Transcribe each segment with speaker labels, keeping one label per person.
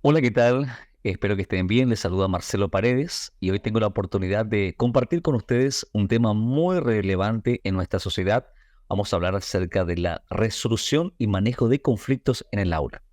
Speaker 1: Hola, ¿qué tal? Espero que estén bien. Les saluda Marcelo Paredes y hoy tengo la oportunidad de compartir con ustedes un tema muy relevante en nuestra sociedad. Vamos a hablar acerca de la resolución y manejo de conflictos en el aula.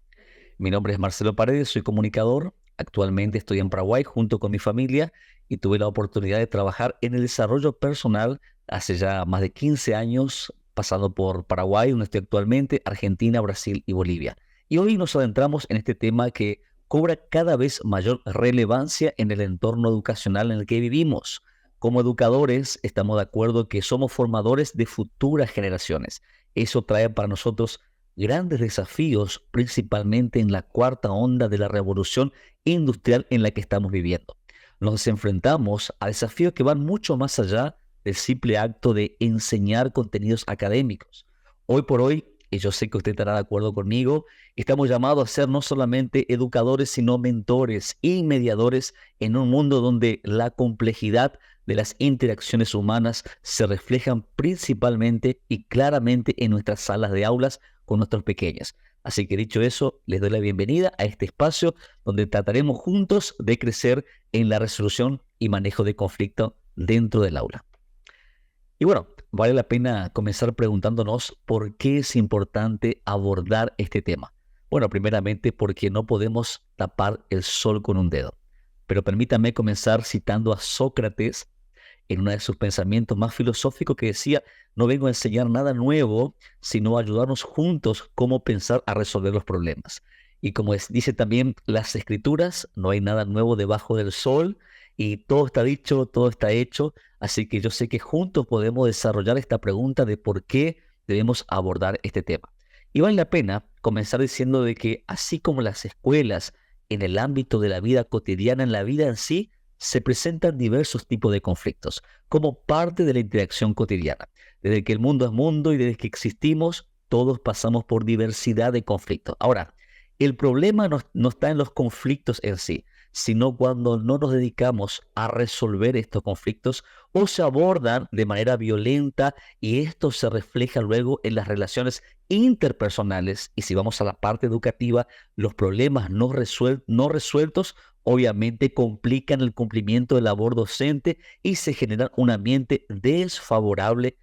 Speaker 1: Mi nombre es Marcelo Paredes, soy comunicador. Actualmente estoy en Paraguay junto con mi familia y tuve la oportunidad de trabajar en el desarrollo personal hace ya más de 15 años, pasando por Paraguay, donde estoy actualmente, Argentina, Brasil y Bolivia. Y hoy nos adentramos en este tema que cobra cada vez mayor relevancia en el entorno educacional en el que vivimos. Como educadores, estamos de acuerdo que somos formadores de futuras generaciones. Eso trae para nosotros grandes desafíos, principalmente en la cuarta onda de la revolución industrial en la que estamos viviendo. Nos enfrentamos a desafíos que van mucho más allá del simple acto de enseñar contenidos académicos. Hoy por hoy, y yo sé que usted estará de acuerdo conmigo, estamos llamados a ser no solamente educadores, sino mentores y mediadores en un mundo donde la complejidad de las interacciones humanas se reflejan principalmente y claramente en nuestras salas de aulas con nuestros pequeños. Así que dicho eso, les doy la bienvenida a este espacio donde trataremos juntos de crecer en la resolución y manejo de conflicto dentro del aula. Y bueno, vale la pena comenzar preguntándonos por qué es importante abordar este tema. Bueno, primeramente porque no podemos tapar el sol con un dedo. Pero permítame comenzar citando a Sócrates en uno de sus pensamientos más filosóficos que decía: no vengo a enseñar nada nuevo, sino a ayudarnos juntos cómo pensar a resolver los problemas. Y como dice también las escrituras, no hay nada nuevo debajo del sol y todo está dicho, todo está hecho. Así que yo sé que juntos podemos desarrollar esta pregunta de por qué debemos abordar este tema. Y vale la pena comenzar diciendo de que así como las escuelas en el ámbito de la vida cotidiana, en la vida en sí, se presentan diversos tipos de conflictos como parte de la interacción cotidiana. Desde que el mundo es mundo y desde que existimos, todos pasamos por diversidad de conflictos. Ahora, el problema no está en los conflictos en sí, sino cuando no nos dedicamos a resolver estos conflictos o se abordan de manera violenta y esto se refleja luego en las relaciones interpersonales. Y si vamos a la parte educativa, los problemas no resueltos obviamente complican el cumplimiento de la labor docente y se genera un ambiente desfavorable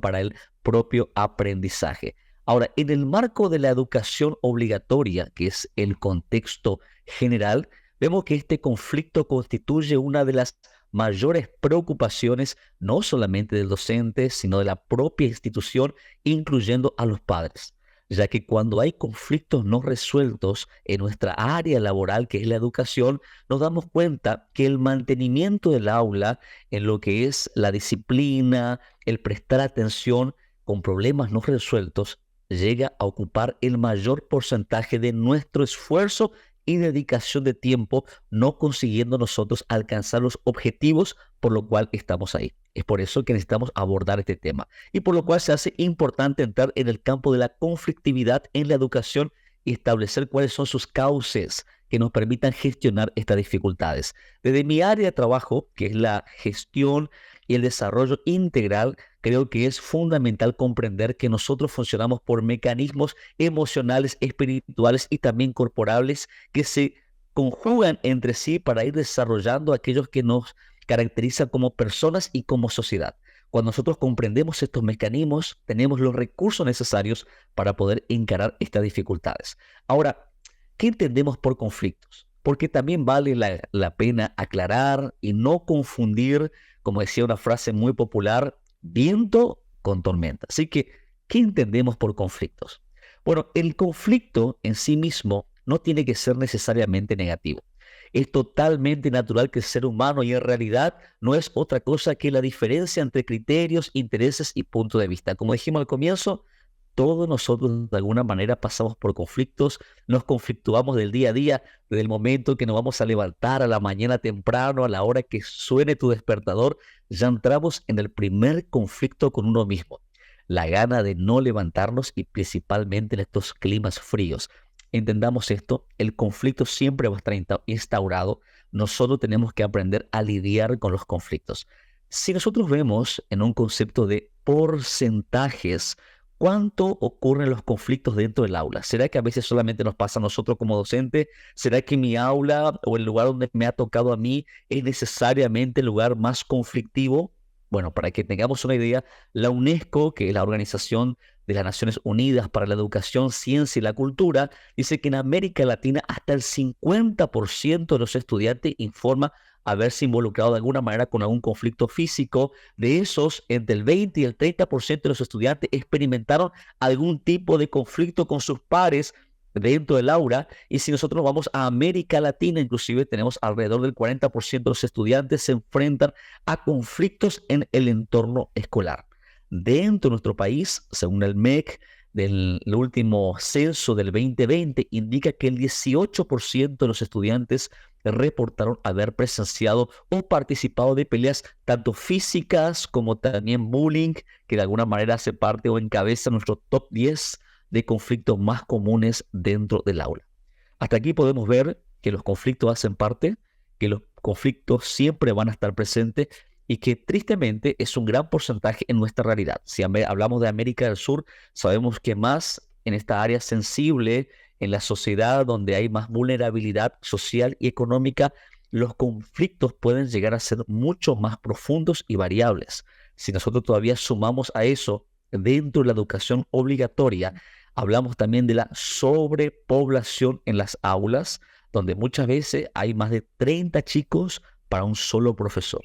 Speaker 1: para el propio aprendizaje. Ahora, en el marco de la educación obligatoria, que es el contexto general, vemos que este conflicto constituye una de las mayores preocupaciones, no solamente del docente, sino de la propia institución, incluyendo a los padres, ya que cuando hay conflictos no resueltos en nuestra área laboral, que es la educación, nos damos cuenta que el mantenimiento del aula en lo que es la disciplina, el prestar atención con problemas no resueltos, llega a ocupar el mayor porcentaje de nuestro esfuerzo y dedicación de tiempo, no consiguiendo nosotros alcanzar los objetivos por lo cual estamos ahí. Es por eso que necesitamos abordar este tema y por lo cual se hace importante entrar en el campo de la conflictividad en la educación y establecer cuáles son sus causas que nos permitan gestionar estas dificultades. Desde mi área de trabajo, que es la gestión y el desarrollo integral, creo que es fundamental comprender que nosotros funcionamos por mecanismos emocionales, espirituales y también corporales que se conjugan entre sí para ir desarrollando aquellos que nos caracterizan como personas y como sociedad. Cuando nosotros comprendemos estos mecanismos, tenemos los recursos necesarios para poder encarar estas dificultades. Ahora, ¿qué entendemos por conflictos? Porque también vale la pena aclarar y no confundir, como decía una frase muy popular, viento con tormenta. Así que, ¿qué entendemos por conflictos? Bueno, el conflicto en sí mismo no tiene que ser necesariamente negativo. Es totalmente natural que el ser humano y en realidad no es otra cosa que la diferencia entre criterios, intereses y puntos de vista. Como dijimos al comienzo, todos nosotros de alguna manera pasamos por conflictos, nos conflictuamos del día a día, desde el momento que nos vamos a levantar a la mañana temprano, a la hora que suene tu despertador, ya entramos en el primer conflicto con uno mismo. La gana de no levantarnos y principalmente en estos climas fríos. Entendamos esto, el conflicto siempre va a estar instaurado, nosotros tenemos que aprender a lidiar con los conflictos. Si nosotros vemos en un concepto de porcentajes, ¿cuánto ocurren los conflictos dentro del aula? ¿Será que a veces solamente nos pasa a nosotros como docentes? ¿Será que mi aula o el lugar donde me ha tocado a mí es necesariamente el lugar más conflictivo? Bueno, para que tengamos una idea, la UNESCO, que es la Organización de las Naciones Unidas para la Educación, Ciencia y la Cultura, dice que en América Latina hasta el 50% de los estudiantes informa haberse involucrado de alguna manera con algún conflicto físico. De esos, entre el 20 y el 30% de los estudiantes experimentaron algún tipo de conflicto con sus pares dentro del aula. Y si nosotros vamos a América Latina, inclusive tenemos alrededor del 40% de los estudiantes se enfrentan a conflictos en el entorno escolar. Dentro de nuestro país, según el MEC, del último censo del 2020, indica que el 18% de los estudiantes reportaron haber presenciado o participado de peleas tanto físicas como también bullying, que de alguna manera hace parte o encabeza nuestro top 10 de conflictos más comunes dentro del aula. Hasta aquí podemos ver que los conflictos hacen parte, que los conflictos siempre van a estar presentes y que tristemente es un gran porcentaje en nuestra realidad. Si hablamos de América del Sur, sabemos que más en esta área sensible, en la sociedad donde hay más vulnerabilidad social y económica, los conflictos pueden llegar a ser mucho más profundos y variables. Si nosotros todavía sumamos a eso dentro de la educación obligatoria, hablamos también de la sobrepoblación en las aulas, donde muchas veces hay más de 30 chicos para un solo profesor.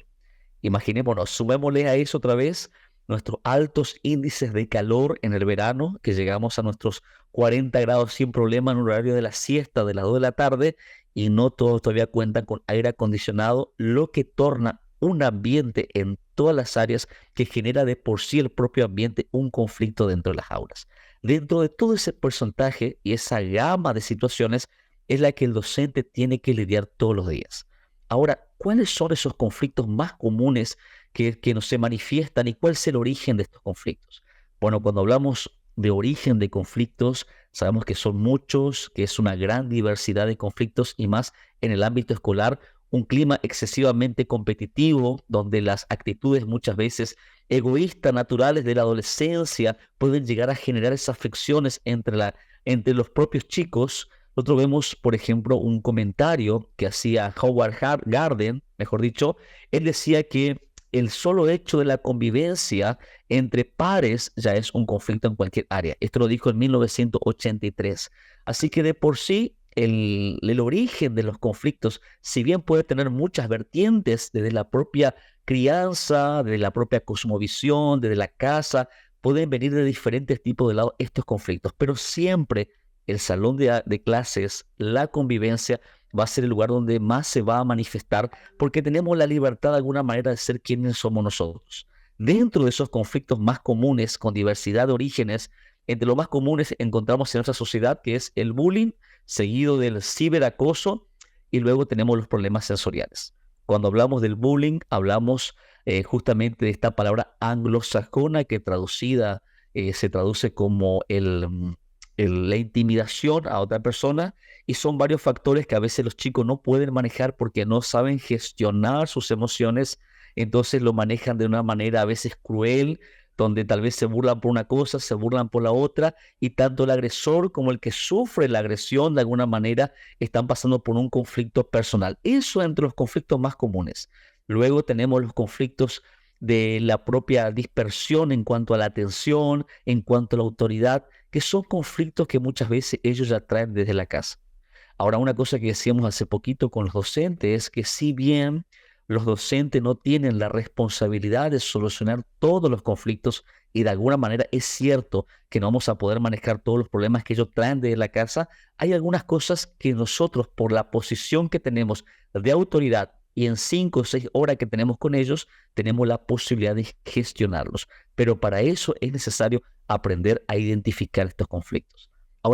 Speaker 1: Imaginémonos, sumémosle a eso otra vez nuestros altos índices de calor en el verano, que llegamos a nuestros 40 grados sin problema en un horario de la siesta de las 2 de la tarde, y no todos todavía cuentan con aire acondicionado, lo que torna un ambiente en todas las áreas que genera de por sí el propio ambiente un conflicto dentro de las aulas. Dentro de todo ese porcentaje y esa gama de situaciones es la que el docente tiene que lidiar todos los días. Ahora, ¿cuáles son esos conflictos más comunes que no se manifiestan y cuál es el origen de estos conflictos? Bueno, cuando hablamos de origen de conflictos, sabemos que son muchos, que es una gran diversidad de conflictos y más en el ámbito escolar, un clima excesivamente competitivo, donde las actitudes muchas veces egoístas, naturales de la adolescencia, pueden llegar a generar esas fricciones entre los propios chicos. Nosotros vemos, por ejemplo, un comentario que hacía Howard Gardner, mejor dicho. Él decía que el solo hecho de la convivencia entre pares ya es un conflicto en cualquier área. Esto lo dijo en 1983. Así que de por sí, el origen de los conflictos, si bien puede tener muchas vertientes desde la propia crianza, desde la propia cosmovisión, desde la casa, pueden venir de diferentes tipos de lados estos conflictos, pero siempre el salón de clases, la convivencia, va a ser el lugar donde más se va a manifestar porque tenemos la libertad de alguna manera de ser quienes somos nosotros. Dentro de esos conflictos más comunes, con diversidad de orígenes, entre los más comunes encontramos en nuestra sociedad que es el bullying, seguido del ciberacoso, y luego tenemos los problemas sensoriales. Cuando hablamos del bullying, hablamos justamente de esta palabra anglosajona que traducida se traduce como la intimidación a otra persona, y son varios factores que a veces los chicos no pueden manejar porque no saben gestionar sus emociones, entonces lo manejan de una manera a veces cruel, donde tal vez se burlan por una cosa, se burlan por la otra, y tanto el agresor como el que sufre la agresión de alguna manera están pasando por un conflicto personal. Eso entre los conflictos más comunes. Luego tenemos los conflictos de la propia dispersión en cuanto a la atención, en cuanto a la autoridad, que son conflictos que muchas veces ellos ya traen desde la casa. Ahora, una cosa que decíamos hace poquito con los docentes es que si bien los docentes no tienen la responsabilidad de solucionar todos los conflictos, y de alguna manera es cierto que no vamos a poder manejar todos los problemas que ellos traen desde la casa, hay algunas cosas que nosotros, por la posición que tenemos de autoridad y en 5 o 6 horas que tenemos con ellos, tenemos la posibilidad de gestionarlos. Pero para eso es necesario aprender a identificar estos conflictos.